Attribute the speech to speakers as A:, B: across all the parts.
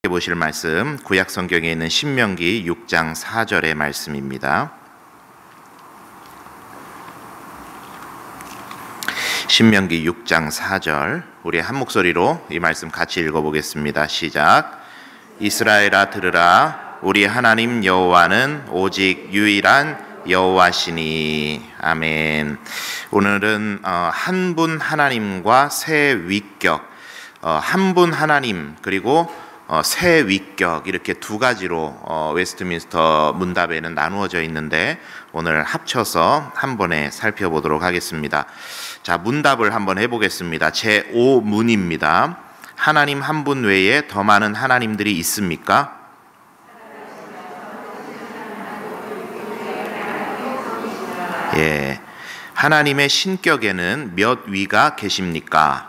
A: 보실 말씀 구약 성경에 있는 신명기 6장 4절의 말씀입니다. 신명기 6장 4절, 우리 한 목소리로 이 말씀 같이 읽어보겠습니다. 시작. 이스라엘아 들으라, 우리 하나님 여호와는 오직 유일한 여호와시니. 아멘. 오늘은 한 분 하나님과 새 위격, 한 분 하나님 그리고 새 위격, 이렇게 두 가지로 웨스트민스터 문답에는 나누어져 있는데 오늘 합쳐서 한 번에 살펴보도록 하겠습니다. 자, 문답을 한번 해보겠습니다. 제5문입니다. 하나님 한 분 외에 더 많은 하나님들이 있습니까? 예, 하나님의 신격에는 몇 위가 계십니까?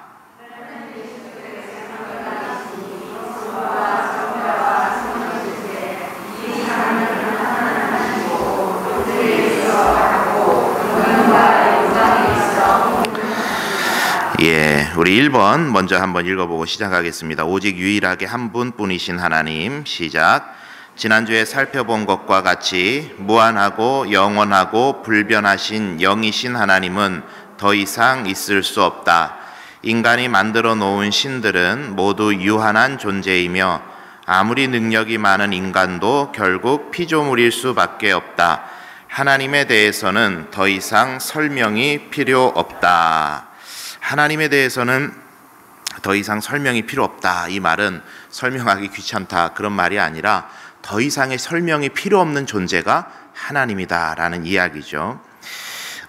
A: 예, 우리 1번 먼저 한번 읽어보고 시작하겠습니다. 오직 유일하게 한 분뿐이신 하나님. 시작. 지난주에 살펴본 것과 같이 무한하고 영원하고 불변하신 영이신 하나님은 더 이상 있을 수 없다. 인간이 만들어 놓은 신들은 모두 유한한 존재이며 아무리 능력이 많은 인간도 결국 피조물일 수밖에 없다. 하나님에 대해서는 더 이상 설명이 필요 없다. 하나님에 대해서는 더 이상 설명이 필요 없다. 이 말은 설명하기 귀찮다 그런 말이 아니라 더 이상의 설명이 필요 없는 존재가 하나님이다라는 이야기죠.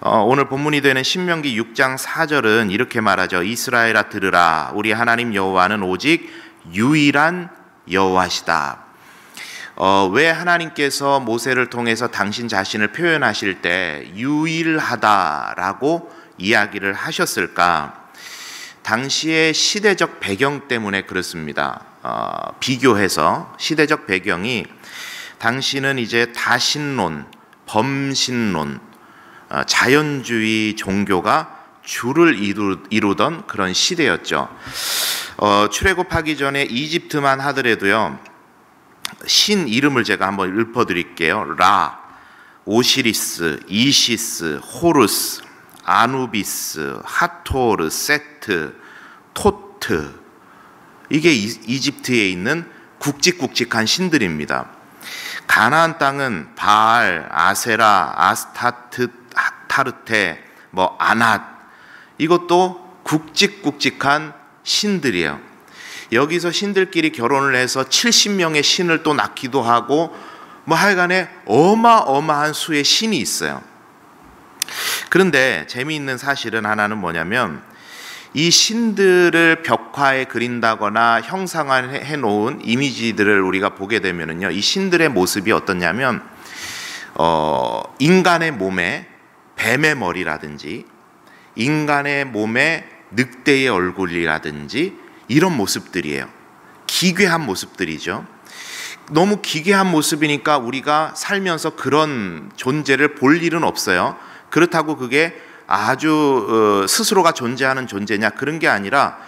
A: 오늘 본문이 되는 신명기 6장 4절은 이렇게 말하죠. 이스라엘아 들으라, 우리 하나님 여호와는 오직 유일한 여호와시다. 왜 하나님께서 모세를 통해서 당신 자신을 표현하실 때 유일하다라고 이야기를 하셨을까? 당시의 시대적 배경 때문에 그렇습니다. 비교해서 시대적 배경이, 당시는 이제 다신론, 범신론, 자연주의 종교가 주를 이루던 그런 시대였죠. 출애굽하기 전에 이집트만 하더라도요, 신 이름을 제가 한번 읊어드릴게요. 라, 오시리스, 이시스, 호루스, 아누비스, 하토르, 세트, 토트, 이게 이집트에 있는 굵직굵직한 신들입니다. 가나안 땅은 바알, 아세라, 아스타르테, 아낫, 이것도 굵직굵직한 신들이에요. 여기서 신들끼리 결혼을 해서 70명의 신을 또 낳기도 하고 하여간에 어마어마한 수의 신이 있어요. 그런데 재미있는 사실은 하나는 뭐냐면, 이 신들을 벽화에 그린다거나 형상화해 놓은 이미지들을 우리가 보게 되면은요, 이 신들의 모습이 어떻냐면 인간의 몸에 뱀의 머리라든지 인간의 몸에 늑대의 얼굴이라든지 이런 모습들이에요. 기괴한 모습들이죠. 너무 기괴한 모습이니까 우리가 살면서 그런 존재를 볼 일은 없어요. 그렇다고 그게 아주 스스로가 존재하는 존재냐, 그런 게 아니라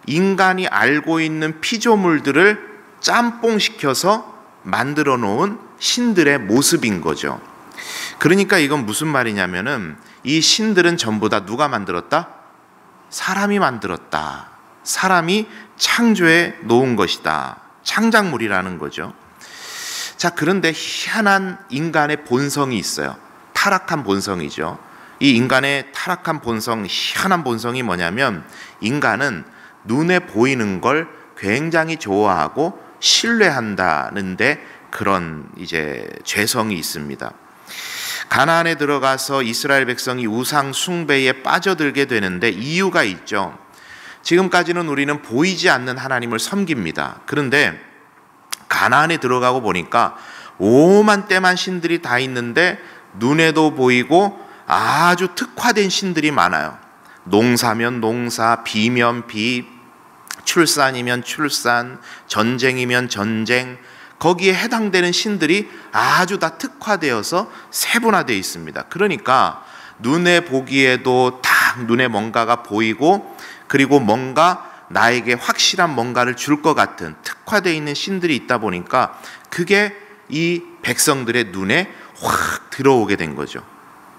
A: 인간이 알고 있는 피조물들을 짬뽕시켜서 만들어 놓은 신들의 모습인 거죠. 그러니까 이건 무슨 말이냐면은, 이 신들은 전부 다 누가 만들었다? 사람이 만들었다. 사람이 창조해 놓은 것이다. 창작물이라는 거죠. 자, 그런데 희한한 인간의 본성이 있어요. 타락한 본성이죠. 이 인간의 타락한 본성, 희한한 본성이 뭐냐면, 인간은 눈에 보이는 걸 굉장히 좋아하고 신뢰한다는데 그런 이제 죄성이 있습니다. 가나안에 들어가서 이스라엘 백성이 우상 숭배에 빠져들게 되는데 이유가 있죠. 지금까지는 우리는 보이지 않는 하나님을 섬깁니다. 그런데 가나안에 들어가고 보니까 오만때만 신들이 다 있는데 눈에도 보이고 아주 특화된 신들이 많아요. 농사면 농사, 비면 비, 출산이면 출산, 전쟁이면 전쟁, 거기에 해당되는 신들이 아주 다 특화되어서 세분화되어 있습니다. 그러니까 눈에 보기에도 딱 눈에 뭔가가 보이고, 그리고 뭔가 나에게 확실한 뭔가를 줄 것 같은 특화되어 있는 신들이 있다 보니까 그게 이 백성들의 눈에 확 들어오게 된 거죠.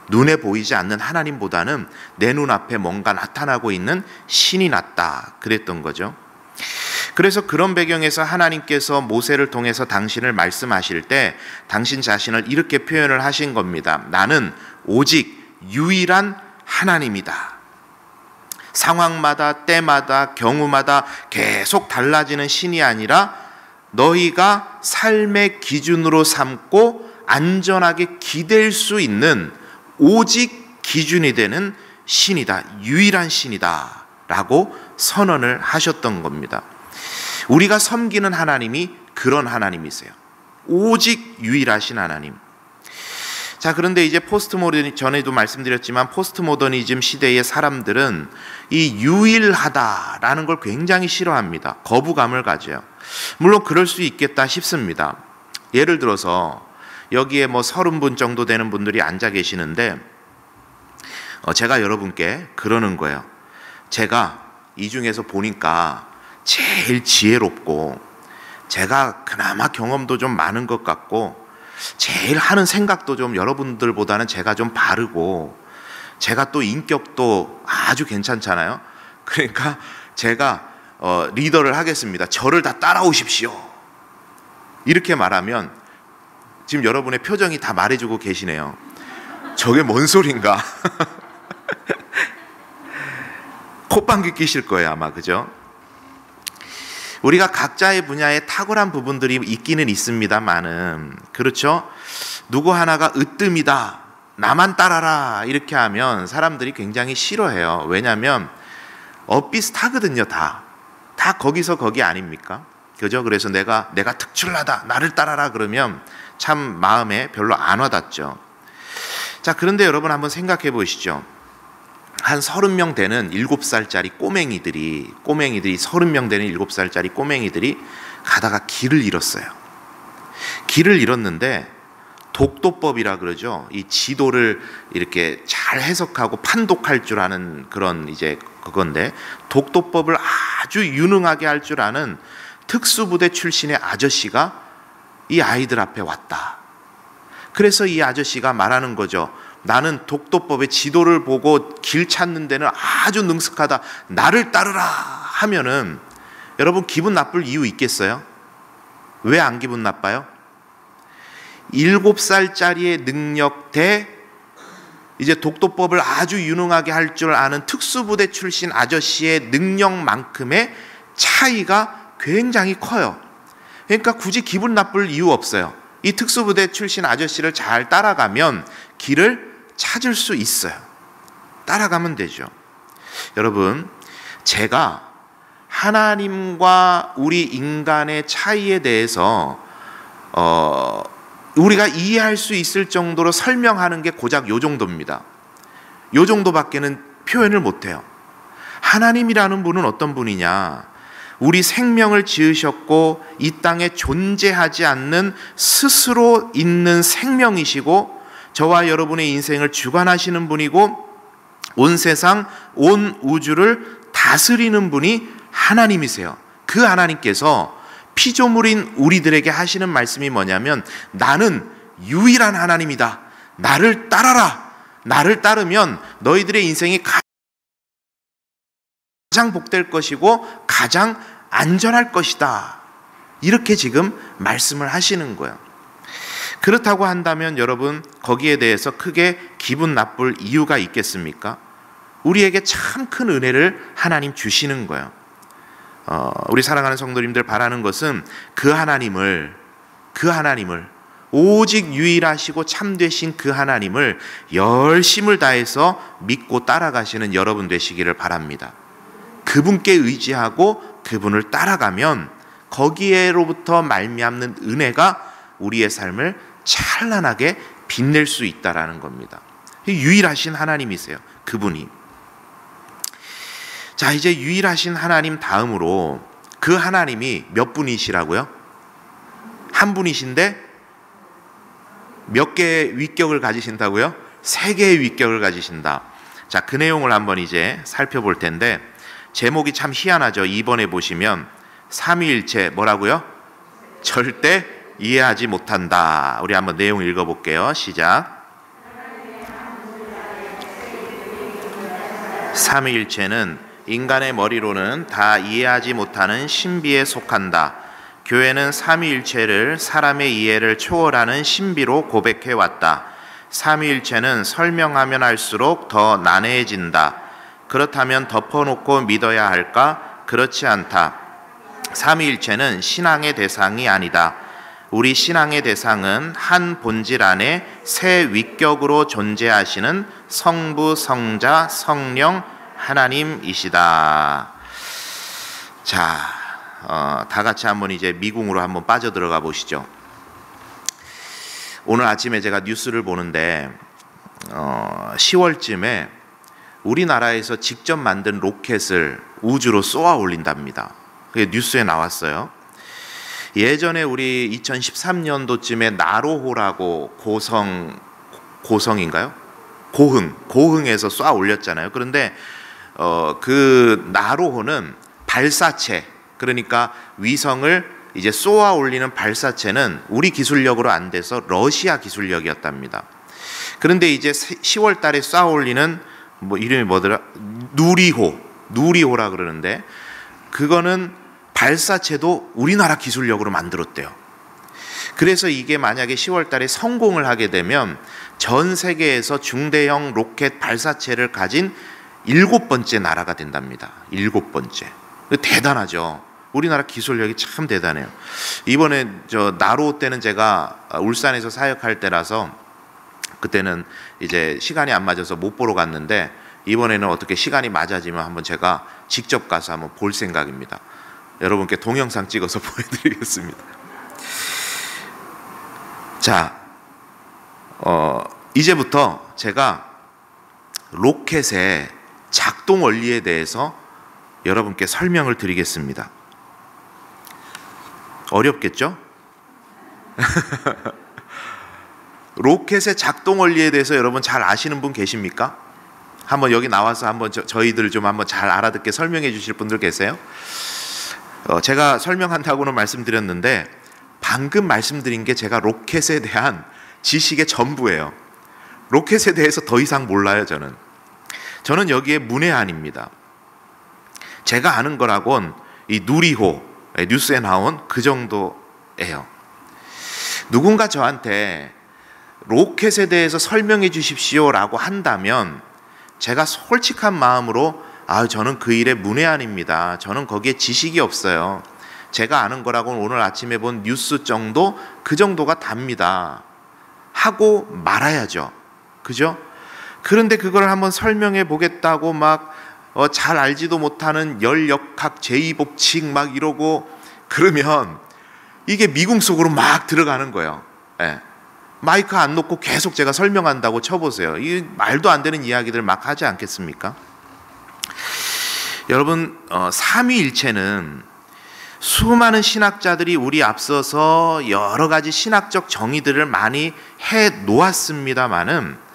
A: 눈에 보이지 않는 하나님보다는 내 눈앞에 뭔가 나타나고 있는 신이 낫다 그랬던 거죠. 그래서 그런 배경에서 하나님께서 모세를 통해서 당신을 말씀하실 때 당신 자신을 이렇게 표현을 하신 겁니다. 나는 오직 유일한 하나님이다. 상황마다 때마다 경우마다 계속 달라지는 신이 아니라 너희가 삶의 기준으로 삼고 안전하게 기댈 수 있는 오직 기준이 되는 신이다. 유일한 신이다 라고 선언을 하셨던 겁니다. 우리가 섬기는 하나님이 그런 하나님이세요. 오직 유일하신 하나님. 자, 그런데 이제 전에도 말씀드렸지만 포스트모더니즘 시대의 사람들은 이 유일하다라는 걸 굉장히 싫어합니다. 거부감을 가져요. 물론 그럴 수 있겠다 싶습니다. 예를 들어서 여기에 30분 정도 되는 분들이 앉아 계시는데 제가 여러분께 그러는 거예요. 제가 이 중에서 보니까 제일 지혜롭고 제가 그나마 경험도 좀 많은 것 같고 제일 하는 생각도 좀 여러분들보다는 제가 좀 바르고 제가 또 인격도 아주 괜찮잖아요. 그러니까 제가 리더를 하겠습니다. 저를 다 따라오십시오. 이렇게 말하면 지금 여러분의 표정이 다 말해주고 계시네요. 저게 뭔 소린가? 콧방귀 끼실 거예요 아마. 그죠? 우리가 각자의 분야에 탁월한 부분들이 있기는 있습니다만은, 그렇죠? 누구 하나가 으뜸이다, 나만 따라라 이렇게 하면 사람들이 굉장히 싫어해요. 왜냐하면 비슷하거든요. 다 거기서 거기 아닙니까? 그죠? 그래서 내가 특출나다, 나를 따라라 그러면 참 마음에 별로 안 와닿죠. 자, 그런데 여러분 한번 생각해 보시죠. 한 30명 되는 7살짜리 꼬맹이들이 30명 되는 7살짜리 꼬맹이들이 가다가 길을 잃었어요. 길을 잃었는데 독도법이라 그러죠. 이 지도를 이렇게 잘 해석하고 판독할 줄 아는 그런 이제 그건데, 독도법을 아주 유능하게 할 줄 아는 특수부대 출신의 아저씨가 이 아이들 앞에 왔다. 그래서 이 아저씨가 말하는 거죠. 나는 독도법의 지도를 보고 길 찾는 데는 아주 능숙하다. 나를 따르라 하면은 여러분 기분 나쁠 이유 있겠어요? 왜 안 기분 나빠요? 7살짜리의 능력 대 이제 독도법을 아주 유능하게 할 줄 아는 특수부대 출신 아저씨의 능력만큼의 차이가 굉장히 커요. 그러니까 굳이 기분 나쁠 이유 없어요. 이 특수부대 출신 아저씨를 잘 따라가면 길을 찾을 수 있어요. 따라가면 되죠. 여러분, 제가 하나님과 우리 인간의 차이에 대해서 우리가 이해할 수 있을 정도로 설명하는 게 고작 요 정도입니다. 요 정도밖에는 표현을 못해요. 하나님이라는 분은 어떤 분이냐? 우리 생명을 지으셨고 이 땅에 존재하지 않는 스스로 있는 생명이시고 저와 여러분의 인생을 주관하시는 분이고 온 세상, 온 우주를 다스리는 분이 하나님이세요. 그 하나님께서 피조물인 우리들에게 하시는 말씀이 뭐냐면, 나는 유일한 하나님이다. 나를 따라라. 나를 따르면 너희들의 인생이 가장 복될 것이고 가장 안전할 것이다. 이렇게 지금 말씀을 하시는 거예요. 그렇다고 한다면 여러분, 거기에 대해서 크게 기분 나쁠 이유가 있겠습니까? 우리에게 참 큰 은혜를 하나님 주시는 거예요. 우리 사랑하는 성도님들 바라는 것은 그 하나님을 오직 유일하시고 참되신 그 하나님을 열심을 다해서 믿고 따라가시는 여러분 되시기를 바랍니다. 그분께 의지하고 그분을 따라가면 거기에로부터 말미암는 은혜가 우리의 삶을 찬란하게 빛낼 수 있다라는 겁니다. 유일하신 하나님이세요. 그분이. 자, 이제 유일하신 하나님 다음으로 그 하나님이 몇 분이시라고요? 한 분이신데 몇 개의 위격을 가지신다고요? 3개의 위격을 가지신다. 자, 그 내용을 한번 이제 살펴볼 텐데, 제목이 참 희한하죠. 2번에 보시면 삼위일체 뭐라고요? 절대 이해하지 못한다. 우리 한번 내용 읽어볼게요. 시작. 삼위일체는 인간의 머리로는 다 이해하지 못하는 신비에 속한다. 교회는 삼위일체를 사람의 이해를 초월하는 신비로 고백해왔다. 삼위일체는 설명하면 할수록 더 난해해진다. 그렇다면 덮어놓고 믿어야 할까? 그렇지 않다. 삼위일체는 신앙의 대상이 아니다. 우리 신앙의 대상은 한 본질 안에 세 위격으로 존재하시는 성부, 성자, 성령 하나님이시다. 자, 다 같이 한번 이제 미궁으로 한번 빠져들어가 보시죠. 오늘 아침에 제가 뉴스를 보는데 10월쯤에 우리나라에서 직접 만든 로켓을 우주로 쏘아 올린답니다. 그게 뉴스에 나왔어요. 예전에 우리 2013년도쯤에 나로호라고 고성인가요? 고흥에서 쏘아 올렸잖아요. 그런데 그 나로호는 발사체, 그러니까 위성을 이제 쏘아 올리는 발사체는 우리 기술력으로 안 돼서 러시아 기술력이었답니다. 그런데 이제 10월 달에 쏘아 올리는 이름이 뭐더라? 누리호라 그러는데 그거는 발사체도 우리나라 기술력으로 만들었대요. 그래서 이게 만약에 10월 달에 성공을 하게 되면 전 세계에서 중대형 로켓 발사체를 가진 7번째 나라가 된답니다. 7번째. 대단하죠. 우리나라 기술력이 참 대단해요. 이번에 나로 때는 제가 울산에서 사역할 때라서 그때는 이제 시간이 안 맞아서 못 보러 갔는데 이번에는 어떻게 시간이 맞아지면 한번 제가 직접 가서 한번 볼 생각입니다. 여러분께 동영상 찍어서 보여드리겠습니다. 자, 이제부터 제가 로켓의 작동 원리에 대해서 여러분께 설명을 드리겠습니다. 어렵겠죠? 로켓의 작동 원리에 대해서 여러분 잘 아시는 분 계십니까? 한번 여기 나와서 한번 저희들 좀 한번 잘 알아듣게 설명해 주실 분들 계세요? 제가 설명한다고는 말씀드렸는데 방금 말씀드린 게 제가 로켓에 대한 지식의 전부예요. 로켓에 대해서 더 이상 몰라요. 저는 여기에 문외한입니다. 제가 아는 거라곤 이 누리호 뉴스에 나온 그 정도예요. 누군가 저한테 로켓에 대해서 설명해 주십시오라고 한다면 제가 솔직한 마음으로 저는 그 일에 문외한입니다. 저는 거기에 지식이 없어요. 제가 아는 거라고는 오늘 아침에 본 뉴스 정도, 그 정도가 답니다. 하고 말아야죠. 그죠? 그런데 그걸 한번 설명해 보겠다고 막 잘 알지도 못하는 열역학 제2법칙 막 이러고 그러면 이게 미궁 속으로 막 들어가는 거예요. 예. 마이크 안 놓고 계속 제가 설명한다고 쳐보세요. 이 말도 안 되는 이야기들 막 하지 않겠습니까? 여러분, 삼위일체는 수많은 신학자들이 우리 앞서서 여러 가지 신학적 정의들을 많이 해 놓았습니다마는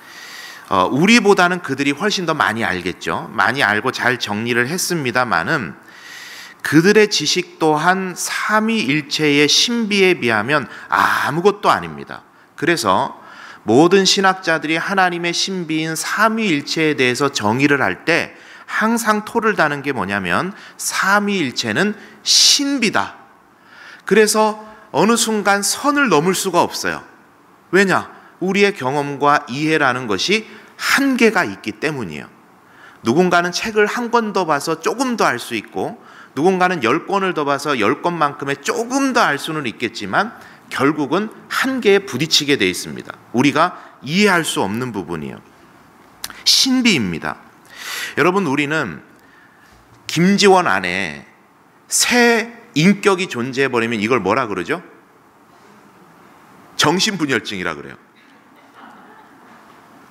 A: 우리보다는 그들이 훨씬 더 많이 알겠죠. 많이 알고 잘 정리를 했습니다마는 그들의 지식 또한 삼위일체의 신비에 비하면 아무것도 아닙니다. 그래서 모든 신학자들이 하나님의 신비인 삼위일체에 대해서 정의를 할 때 항상 토를 다는 게 뭐냐면 삼위일체는 신비다. 그래서 어느 순간 선을 넘을 수가 없어요. 왜냐? 우리의 경험과 이해라는 것이 한계가 있기 때문이에요. 누군가는 책을 한 권 더 봐서 조금 더 알 수 있고 누군가는 10권을 더 봐서 10권만큼의 조금 더 알 수는 있겠지만 결국은 한계에 부딪히게 돼 있습니다. 우리가 이해할 수 없는 부분이에요. 신비입니다. 여러분, 우리는 김지원 안에 새 인격이 존재해버리면 이걸 뭐라 그러죠? 정신분열증이라 그래요.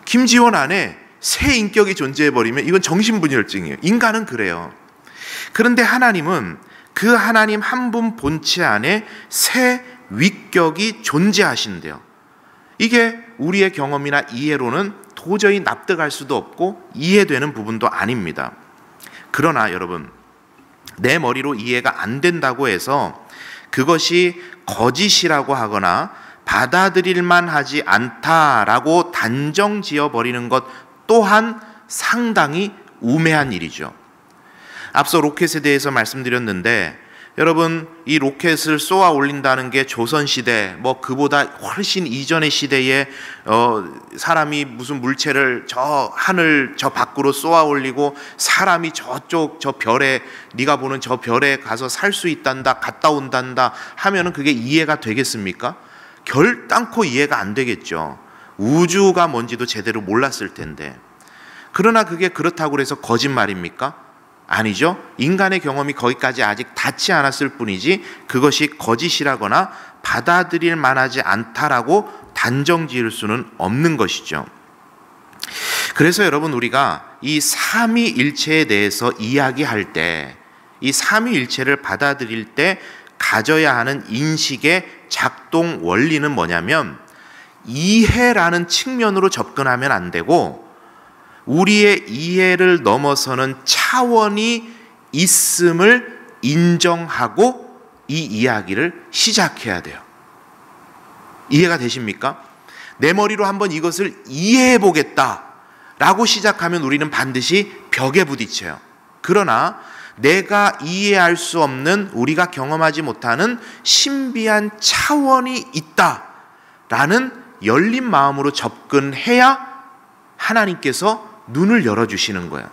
A: 김지원 안에 새 인격이 존재해버리면 이건 정신분열증이에요. 인간은 그래요. 그런데 하나님은 그 하나님 한 분 본체 안에 새 위격이 존재하신대요. 이게 우리의 경험이나 이해로는 도저히 납득할 수도 없고 이해되는 부분도 아닙니다. 그러나 여러분, 내 머리로 이해가 안 된다고 해서 그것이 거짓이라고 하거나 받아들일만 하지 않다라고 단정 지어버리는 것 또한 상당히 우매한 일이죠. 앞서 로켓에 대해서 말씀드렸는데 여러분, 이 로켓을 쏘아 올린다는 게 조선시대 그보다 훨씬 이전의 시대에 사람이 무슨 물체를 저 하늘 저 밖으로 쏘아 올리고 사람이 저쪽 저 별에 네가 보는 저 별에 가서 살 수 있단다, 갔다 온단다 하면은 그게 이해가 되겠습니까? 결단코 이해가 안 되겠죠. 우주가 뭔지도 제대로 몰랐을 텐데. 그러나 그게 그렇다고 해서 거짓말입니까? 아니죠. 인간의 경험이 거기까지 아직 닿지 않았을 뿐이지 그것이 거짓이라거나 받아들일 만하지 않다라고 단정 지을 수는 없는 것이죠. 그래서 여러분, 우리가 이 삼위일체에 대해서 이야기할 때, 이 삼위일체를 받아들일 때 가져야 하는 인식의 작동 원리는 뭐냐면, 이해라는 측면으로 접근하면 안 되고 우리의 이해를 넘어서는 차원이 있음을 인정하고 이 이야기를 시작해야 돼요. 이해가 되십니까? 내 머리로 한번 이것을 이해해 보겠다라고 시작하면 우리는 반드시 벽에 부딪혀요. 그러나 내가 이해할 수 없는, 우리가 경험하지 못하는 신비한 차원이 있다라는 열린 마음으로 접근해야 하나님께서 눈을 열어주시는 거예요.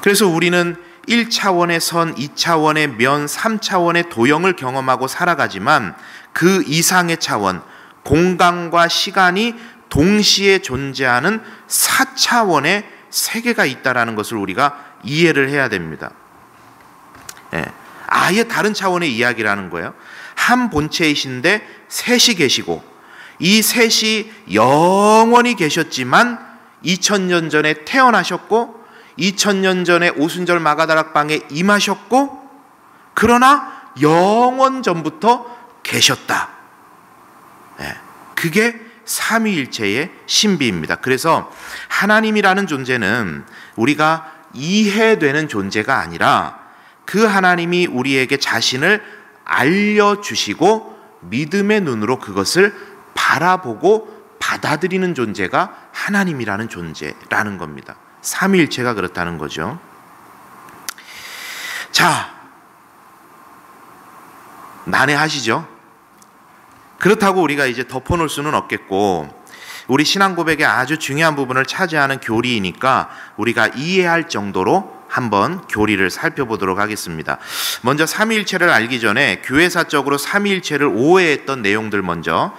A: 그래서 우리는 1차원의 선, 2차원의 면, 3차원의 도형을 경험하고 살아가지만 그 이상의 차원, 공간과 시간이 동시에 존재하는 4차원의 세계가 있다는 것을 우리가 이해를 해야 됩니다. 아예 다른 차원의 이야기라는 거예요. 한 본체이신데 셋이 계시고, 이 셋이 영원히 계셨지만 2000년 전에 태어나셨고 2000년 전에 오순절 마가다락방에 임하셨고, 그러나 영원 전부터 계셨다. 그게 삼위일체의 신비입니다. 그래서 하나님이라는 존재는 우리가 이해되는 존재가 아니라 그 하나님이 우리에게 자신을 알려주시고 믿음의 눈으로 그것을 바라보고 받아들이는 존재가 하나님이라는 존재라는 겁니다. 삼위일체가 그렇다는 거죠. 자, 난해하시죠? 그렇다고 우리가 이제 덮어놓을 수는 없겠고, 우리 신앙 고백의 아주 중요한 부분을 차지하는 교리이니까 우리가 이해할 정도로 한번 교리를 살펴보도록 하겠습니다. 먼저 삼위일체를 알기 전에 교회사적으로 삼위일체를 오해했던 내용들 먼저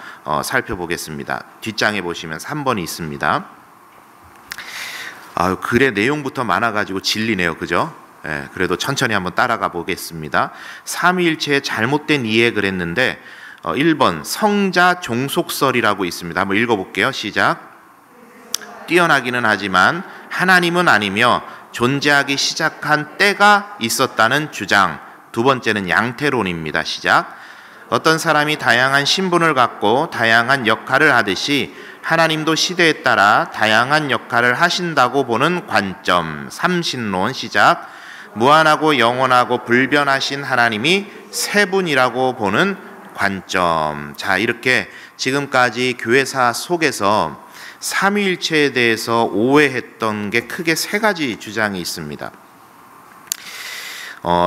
A: 살펴보겠습니다. 뒷장에 보시면 3번이 있습니다. 글의 내용부터 많아가지고 질리네요, 그죠? 그래도 천천히 한번 따라가 보겠습니다. 삼위일체의 잘못된 이해 그랬는데 1번 성자 종속설이라고 있습니다. 한번 읽어볼게요. 시작. 뛰어나기는 하지만 하나님은 아니며 존재하기 시작한 때가 있었다는 주장. 두 번째는 양태론입니다. 시작. 어떤 사람이 다양한 신분을 갖고 다양한 역할을 하듯이 하나님도 시대에 따라 다양한 역할을 하신다고 보는 관점. 삼신론. 시작. 무한하고 영원하고 불변하신 하나님이 세 분이라고 보는 관점. 자, 이렇게 지금까지 교회사 속에서 삼위일체에 대해서 오해했던 게 크게 세 가지 주장이 있습니다.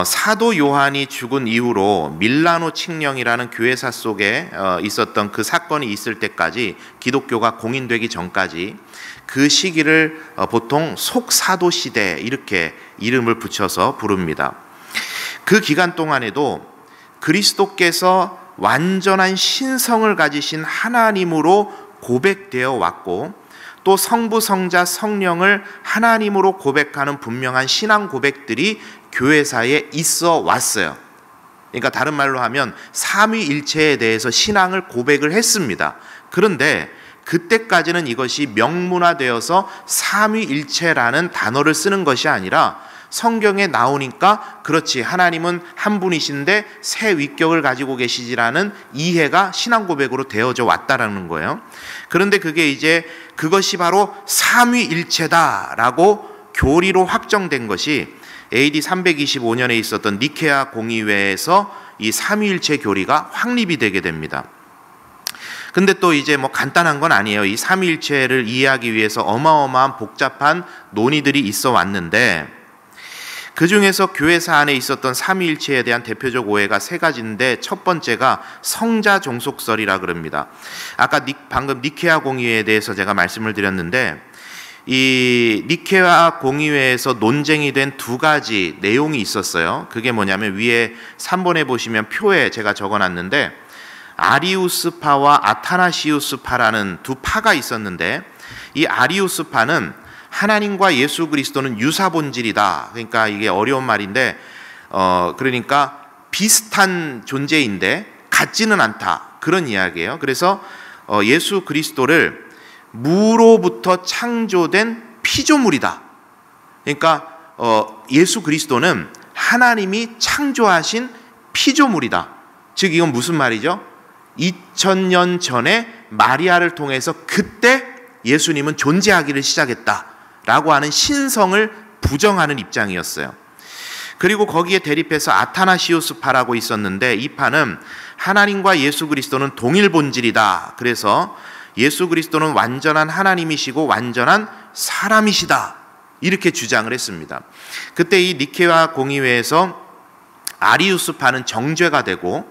A: 사도 요한이 죽은 이후로 밀라노 칙령이라는 교회사 속에 있었던 그 사건이 있을 때까지, 기독교가 공인되기 전까지 그 시기를 보통 속사도 시대 이렇게 이름을 붙여서 부릅니다. 그 기간 동안에도 그리스도께서 완전한 신성을 가지신 하나님으로 고백되어 왔고, 또 성부, 성자, 성령을 하나님으로 고백하는 분명한 신앙 고백들이 교회사에 있어 왔어요. 그러니까 다른 말로 하면 삼위일체에 대해서 신앙을 고백을 했습니다. 그런데 그때까지는 이것이 명문화되어서 삼위일체라는 단어를 쓰는 것이 아니라 성경에 나오니까 그렇지, 하나님은 한 분이신데 세 위격을 가지고 계시지라는 이해가 신앙 고백으로 되어져 왔다라는 거예요. 그런데 그게 이제 그것이 바로 삼위일체다라고 교리로 확정된 것이 AD 325년에 있었던 니케아 공의회에서 이 삼위일체 교리가 확립이 되게 됩니다. 근데 또 이제 뭐 간단한 건 아니에요. 이 삼위일체를 이해하기 위해서 어마어마한 복잡한 논의들이 있어 왔는데, 그 중에서 교회사 안에 있었던 삼위일체에 대한 대표적 오해가 세 가지인데, 첫 번째가 성자 종속설이라 그럽니다. 아까 방금 니케아 공의회에 대해서 제가 말씀을 드렸는데, 이 니케아 공의회에서 논쟁이 된 두 가지 내용이 있었어요. 그게 뭐냐면 위에 3번에 보시면 표에 제가 적어놨는데, 아리우스파와 아타나시우스파라는 두 파가 있었는데, 이 아리우스파는 하나님과 예수 그리스도는 유사 본질이다. 그러니까 이게 어려운 말인데, 그러니까 비슷한 존재인데 같지는 않다, 그런 이야기예요. 그래서 예수 그리스도를 무로부터 창조된 피조물이다. 그러니까 예수 그리스도는 하나님이 창조하신 피조물이다. 즉 이건 무슨 말이죠? 2000년 전에 마리아를 통해서 그때 예수님은 존재하기를 시작했다라고 하는 신성을 부정하는 입장이었어요. 그리고 거기에 대립해서 아타나시우스파라고 있었는데, 이 파는 하나님과 예수 그리스도는 동일 본질이다. 그래서 예수 그리스도는 완전한 하나님이시고 완전한 사람이시다, 이렇게 주장을 했습니다. 그때 이 니케아 공의회에서 아리우스파는 정죄가 되고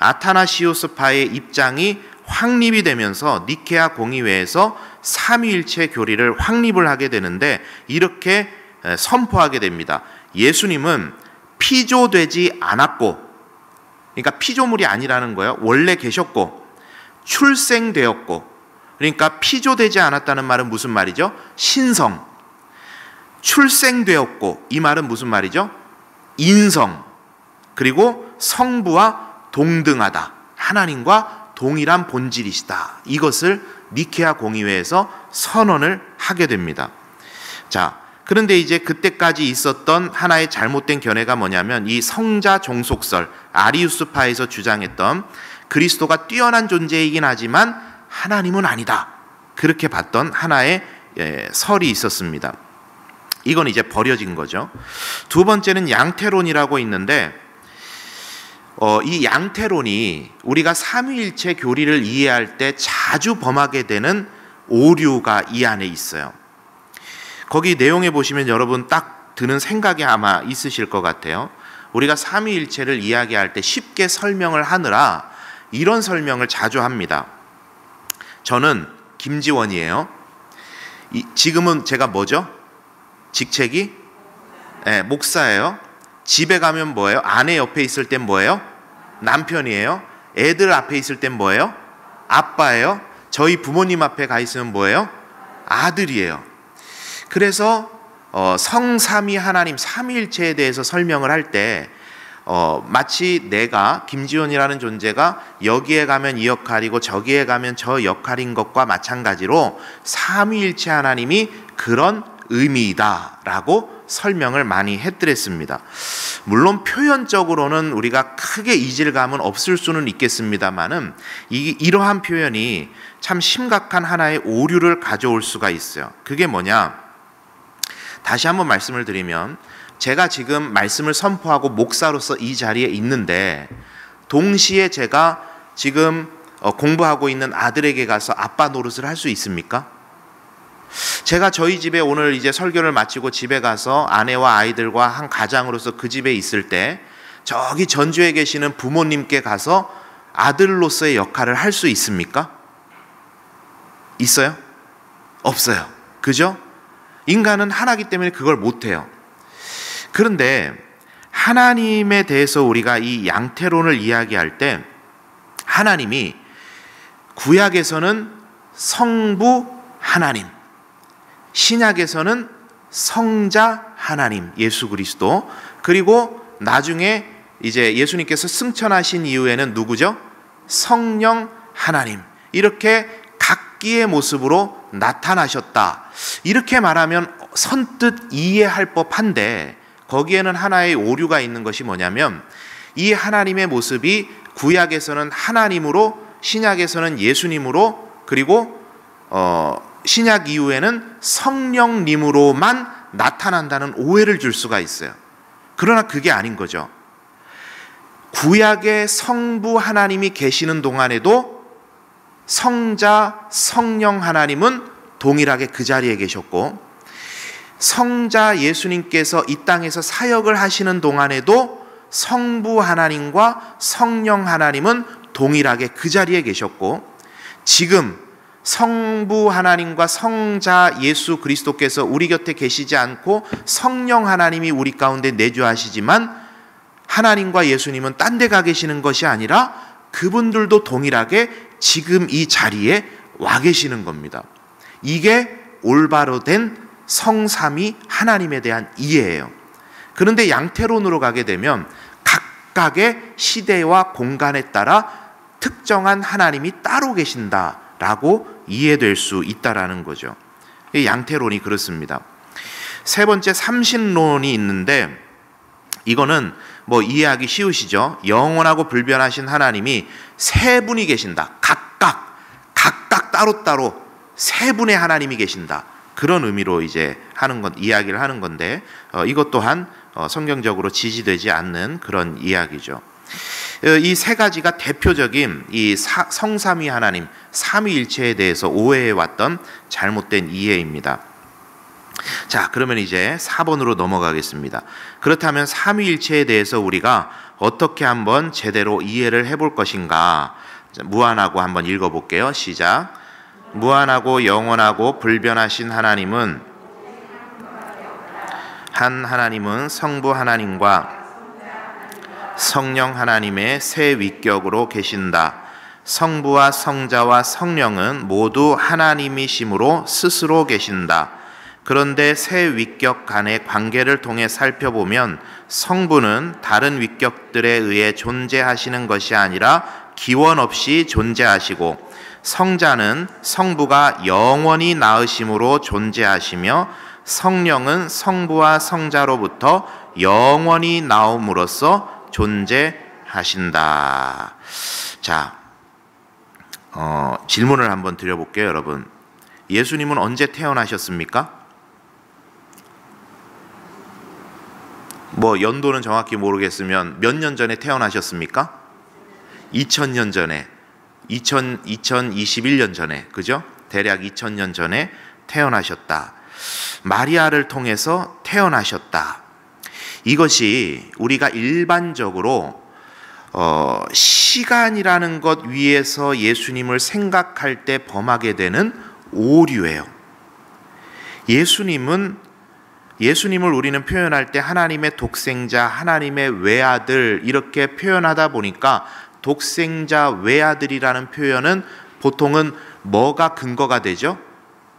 A: 아타나시우스파의 입장이 확립이 되면서 니케아 공의회에서 삼위일체 교리를 확립을 하게 되는데, 이렇게 선포하게 됩니다. 예수님은 피조되지 않았고, 그러니까 피조물이 아니라는 거예요. 원래 계셨고 출생되었고. 그러니까 피조되지 않았다는 말은 무슨 말이죠? 신성. 출생되었고, 이 말은 무슨 말이죠? 인성. 그리고 성부와 동등하다, 하나님과 동일한 본질이시다. 이것을 니케아 공의회에서 선언을 하게 됩니다. 자, 그런데 이제 그때까지 있었던 하나의 잘못된 견해가 뭐냐면, 이 성자 종속설, 아리우스파에서 주장했던 그리스도가 뛰어난 존재이긴 하지만 하나님은 아니다, 그렇게 봤던 하나의 설이 있었습니다. 이건 이제 버려진 거죠. 두 번째는 양태론이라고 있는데, 이 양태론이 우리가 삼위일체 교리를 이해할 때 자주 범하게 되는 오류가 이 안에 있어요. 거기 내용에 보시면 여러분 딱 드는 생각이 아마 있으실 것 같아요. 우리가 삼위일체를 이야기할 때 쉽게 설명을 하느라 이런 설명을 자주 합니다. 저는 김지원이에요. 지금은 제가 뭐죠? 직책이? 네, 목사예요. 집에 가면 뭐예요? 아내 옆에 있을 땐 뭐예요? 남편이에요. 애들 앞에 있을 땐 뭐예요? 아빠예요. 저희 부모님 앞에 가 있으면 뭐예요? 아들이에요. 그래서 성삼위 하나님 삼위일체에 대해서 설명을 할 때 마치 내가 김지원이라는 존재가 여기에 가면 이 역할이고 저기에 가면 저 역할인 것과 마찬가지로 삼위일체 하나님이 그런 의미이다라고 설명을 많이 해드렸습니다. 물론 표현적으로는 우리가 크게 이질감은 없을 수는 있겠습니다만은 이러한 표현이 참 심각한 하나의 오류를 가져올 수가 있어요. 그게 뭐냐? 다시 한번 말씀을 드리면, 제가 지금 말씀을 선포하고 목사로서 이 자리에 있는데, 동시에 제가 지금 공부하고 있는 아들에게 가서 아빠 노릇을 할 수 있습니까? 제가 저희 집에 오늘 이제 설교를 마치고 집에 가서 아내와 아이들과 한 가장으로서 그 집에 있을 때, 저기 전주에 계시는 부모님께 가서 아들로서의 역할을 할 수 있습니까? 있어요? 없어요. 그죠? 인간은 하나이기 때문에 그걸 못해요. 그런데 하나님에 대해서 우리가 이 양태론을 이야기할 때, 하나님이 구약에서는 성부 하나님, 신약에서는 성자 하나님 예수 그리스도, 그리고 나중에 이제 예수님께서 승천하신 이후에는 누구죠? 성령 하나님, 이렇게 각기의 모습으로 나타나셨다. 이렇게 말하면 선뜻 이해할 법한데, 거기에는 하나의 오류가 있는 것이 뭐냐면, 이 하나님의 모습이 구약에서는 하나님으로, 신약에서는 예수님으로, 그리고 신약 이후에는 성령님으로만 나타난다는 오해를 줄 수가 있어요. 그러나 그게 아닌 거죠. 구약의 성부 하나님이 계시는 동안에도 성자, 성령 하나님은 동일하게 그 자리에 계셨고, 성자 예수님께서 이 땅에서 사역을 하시는 동안에도 성부 하나님과 성령 하나님은 동일하게 그 자리에 계셨고, 지금 성부 하나님과 성자 예수 그리스도께서 우리 곁에 계시지 않고 성령 하나님이 우리 가운데 내주하시지만, 하나님과 예수님은 딴 데 가 계시는 것이 아니라 그분들도 동일하게 지금 이 자리에 와 계시는 겁니다. 이게 올바로 된 성삼위 하나님에 대한 이해예요. 그런데 양태론으로 가게 되면 각각의 시대와 공간에 따라 특정한 하나님이 따로 계신다라고 이해될 수 있다라는 거죠. 양태론이 그렇습니다. 세 번째 삼신론이 있는데, 이거는 뭐 이해하기 쉬우시죠? 영원하고 불변하신 하나님이 세 분이 계신다. 각각 따로따로 세 분의 하나님이 계신다. 그런 의미로 이제 이야기를 하는 건데, 이것 또한 성경적으로 지지되지 않는 그런 이야기죠. 이 세 가지가 대표적인 이 성삼위 하나님, 삼위일체에 대해서 오해해왔던 잘못된 이해입니다. 자, 그러면 이제 4번으로 넘어가겠습니다. 그렇다면 삼위일체에 대해서 우리가 어떻게 한번 제대로 이해를 해볼 것인가? 무한하고 한번 읽어볼게요. 시작. 무한하고 영원하고 불변하신 하나님은 한 하나님은 성부 하나님과 성령 하나님의 세 위격으로 계신다. 성부와 성자와 성령은 모두 하나님이심으로 스스로 계신다. 그런데 세 위격 간의 관계를 통해 살펴보면 성부는 다른 위격들에 의해 존재하시는 것이 아니라 기원 없이 존재하시고, 성자는 성부가 영원히 낳으심으로 존재하시며, 성령은 성부와 성자로부터 영원히 나옴으로써 존재하신다. 자, 질문을 한번 드려볼게요, 여러분. 예수님은 언제 태어나셨습니까? 뭐 연도는 정확히 모르겠으면 몇 년 전에 태어나셨습니까? 2000년 전에, 2021년 전에, 그죠? 대략 2000년 전에 태어나셨다. 마리아를 통해서 태어나셨다. 이것이 우리가 일반적으로 시간이라는 것 위에서 예수님을 생각할 때 범하게 되는 오류예요. 예수님을 우리는 표현할 때 하나님의 독생자, 하나님의 외아들 이렇게 표현하다 보니까, 독생자, 외아들이라는 표현은 보통은 뭐가 근거가 되죠?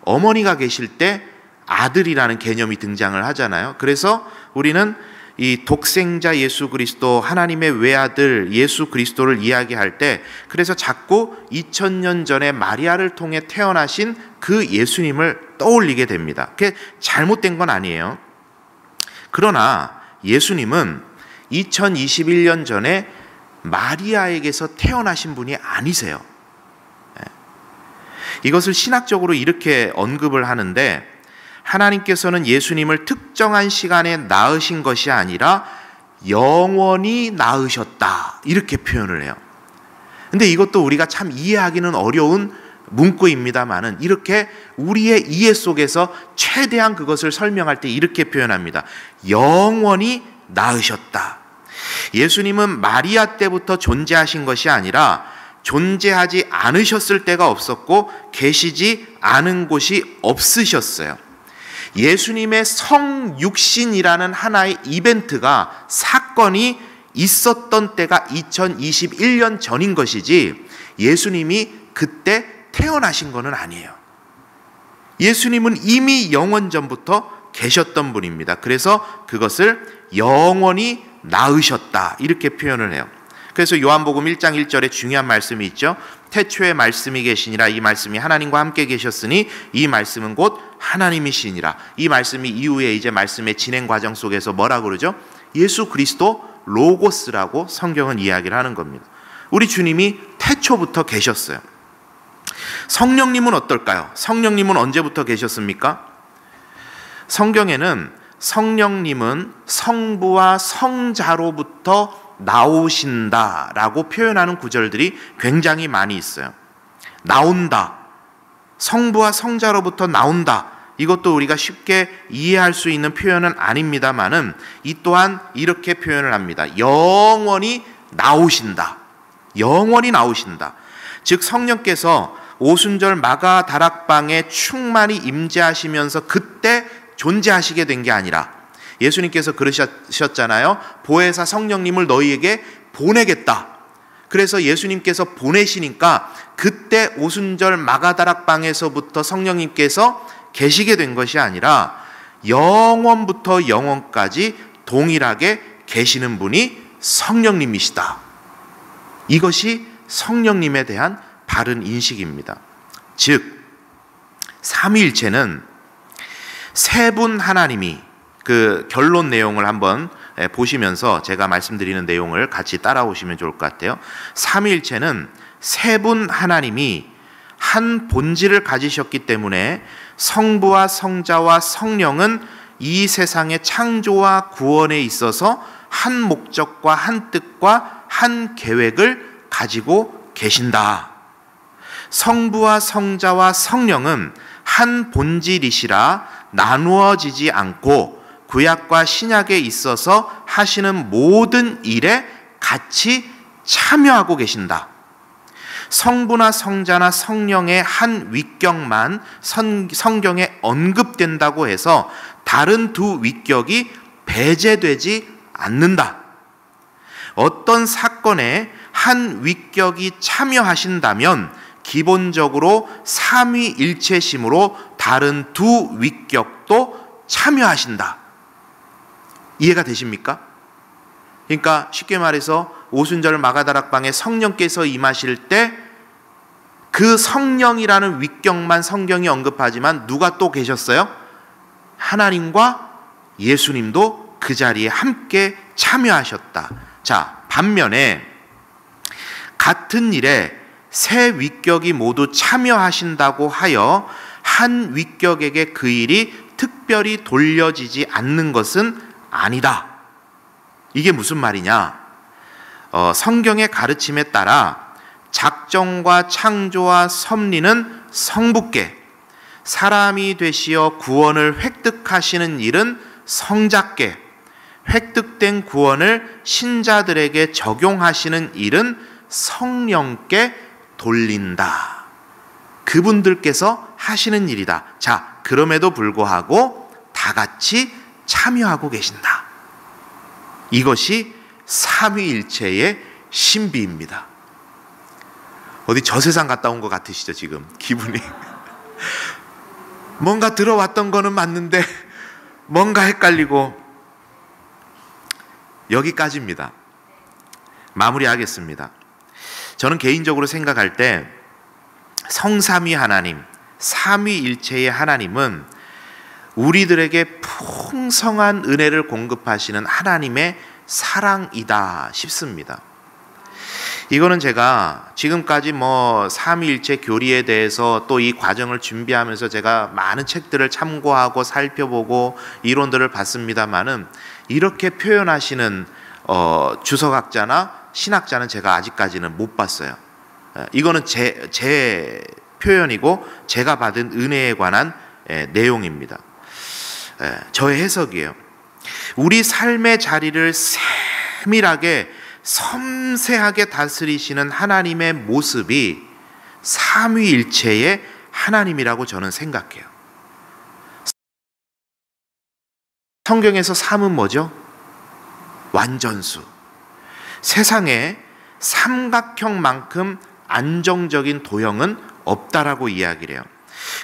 A: 어머니가 계실 때 아들이라는 개념이 등장을 하잖아요. 그래서 우리는 이 독생자 예수 그리스도, 하나님의 외아들 예수 그리스도를 이야기할 때, 그래서 자꾸 2000년 전에 마리아를 통해 태어나신 그 예수님을 떠올리게 됩니다. 그게 잘못된 건 아니에요. 그러나 예수님은 2021년 전에 마리아에게서 태어나신 분이 아니세요. 이것을 신학적으로 이렇게 언급을 하는데, 하나님께서는 예수님을 특정한 시간에 낳으신 것이 아니라 영원히 낳으셨다, 이렇게 표현을 해요. 근데 이것도 우리가 참 이해하기는 어려운 문구입니다만은, 이렇게 우리의 이해 속에서 최대한 그것을 설명할 때 이렇게 표현합니다. 영원히 낳으셨다. 예수님은 마리아 때부터 존재하신 것이 아니라 존재하지 않으셨을 때가 없었고 계시지 않은 곳이 없으셨어요. 예수님의 성육신이라는 하나의 이벤트가, 사건이 있었던 때가 2021년 전인 것이지, 예수님이 그때 태어나신 것은 아니에요. 예수님은 이미 영원 전부터 계셨던 분입니다. 그래서 그것을 영원히 낳으셨다, 이렇게 표현을 해요. 그래서 요한복음 1장 1절에 중요한 말씀이 있죠. 태초에 말씀이 계시니라. 이 말씀이 하나님과 함께 계셨으니 이 말씀은 곧 하나님이시니라. 이 말씀이 이후에 이제 말씀의 진행 과정 속에서 뭐라 그러죠? 예수 그리스도 로고스라고 성경은 이야기를 하는 겁니다. 우리 주님이 태초부터 계셨어요. 성령님은 어떨까요? 성령님은 언제부터 계셨습니까? 성경에는 성령님은 성부와 성자로부터 나오신다라고 표현하는 구절들이 굉장히 많이 있어요. 나온다, 성부와 성자로부터 나온다. 이것도 우리가 쉽게 이해할 수 있는 표현은 아닙니다만은 이 또한 이렇게 표현을 합니다. 영원히 나오신다. 영원히 나오신다. 즉 성령께서 오순절 마가 다락방에 충만히 임재하시면서 그때 존재하시게 된 게 아니라 예수님께서 그러셨잖아요. 보혜사 성령님을 너희에게 보내겠다. 그래서 예수님께서 보내시니까 그때 오순절 마가다락방에서부터 성령님께서 계시게 된 것이 아니라 영원부터 영원까지 동일하게 계시는 분이 성령님이시다. 이것이 성령님에 대한 바른 인식입니다. 즉 삼위일체는 세 분 하나님이, 그 결론 내용을 한번 보시면서 제가 말씀드리는 내용을 같이 따라오시면 좋을 것 같아요. 삼위일체는 세 분 하나님이 한 본질을 가지셨기 때문에 성부와 성자와 성령은 이 세상의 창조와 구원에 있어서 한 목적과 한 뜻과 한 계획을 가지고 계신다. 성부와 성자와 성령은 한 본질이시라 나누어지지 않고 구약과 신약에 있어서 하시는 모든 일에 같이 참여하고 계신다. 성부나 성자나 성령의 한 위격만 성경에 언급된다고 해서 다른 두 위격이 배제되지 않는다. 어떤 사건에 한 위격이 참여하신다면 기본적으로 삼위일체심으로 다른 두 위격도 참여하신다. 이해가 되십니까? 그러니까 쉽게 말해서 오순절 마가다락방에 성령께서 임하실 때 그 성령이라는 위격만 성경이 언급하지만 누가 또 계셨어요? 하나님과 예수님도 그 자리에 함께 참여하셨다. 자, 반면에 같은 일에 세 위격이 모두 참여하신다고 하여 한 위격에게 그 일이 특별히 돌려지지 않는 것은 아니다. 이게 무슨 말이냐? 성경의 가르침에 따라 작정과 창조와 섭리는 성부께, 사람이 되시어 구원을 획득하시는 일은 성자께, 획득된 구원을 신자들에게 적용하시는 일은 성령께 돌린다. 그분들께서 하시는 일이다. 자, 그럼에도 불구하고 다 같이 참여하고 계신다. 이것이 삼위일체의 신비입니다. 어디 저세상 갔다 온 것 같으시죠 지금 기분이? 뭔가 들어왔던 거는 맞는데 뭔가 헷갈리고. 여기까지입니다. 마무리하겠습니다. 저는 개인적으로 생각할 때 성삼위 하나님, 삼위일체의 하나님은 우리들에게 풍성한 은혜를 공급하시는 하나님의 사랑이다 싶습니다. 이거는 제가 지금까지 삼위일체 교리에 대해서 또 이 과정을 준비하면서 제가 많은 책들을 참고하고 살펴보고 이론들을 봤습니다만은 이렇게 표현하시는 주석학자나 신학자는 제가 아직까지는 못 봤어요. 이거는 제 표현이고 제가 받은 은혜에 관한 내용입니다. 저의 해석이에요. 우리 삶의 자리를 세밀하게 섬세하게 다스리시는 하나님의 모습이 삼위일체의 하나님이라고 저는 생각해요. 성경에서 삼은 뭐죠? 완전수. 세상에 삼각형만큼 안정적인 도형은 없다라고 이야기를 해요.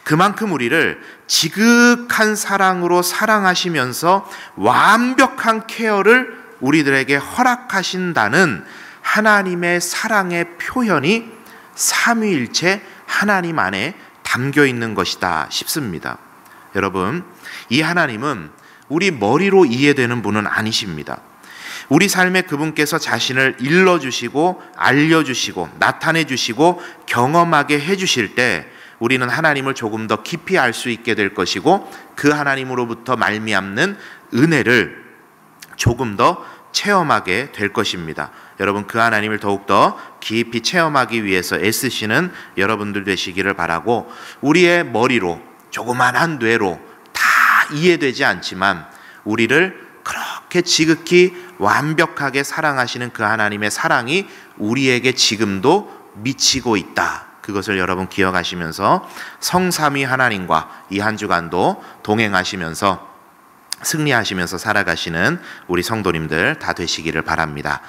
A: 그만큼 우리를 지극한 사랑으로 사랑하시면서 완벽한 케어를 우리들에게 허락하신다는 하나님의 사랑의 표현이 삼위일체 하나님 안에 담겨 있는 것이다 싶습니다. 여러분, 이 하나님은 우리 머리로 이해되는 분은 아니십니다. 우리 삶에 그분께서 자신을 일러주시고 알려주시고 나타내주시고 경험하게 해주실 때 우리는 하나님을 조금 더 깊이 알 수 있게 될 것이고 그 하나님으로부터 말미암는 은혜를 조금 더 체험하게 될 것입니다. 여러분, 그 하나님을 더욱더 깊이 체험하기 위해서 애쓰시는 여러분들 되시기를 바라고, 우리의 머리로 조그만한 뇌로 다 이해되지 않지만 우리를 그렇게 지극히 완벽하게 사랑하시는 그 하나님의 사랑이 우리에게 지금도 미치고 있다. 그것을 여러분 기억하시면서 성삼위 하나님과 이 한 주간도 동행하시면서 승리하시면서 살아가시는 우리 성도님들 다 되시기를 바랍니다.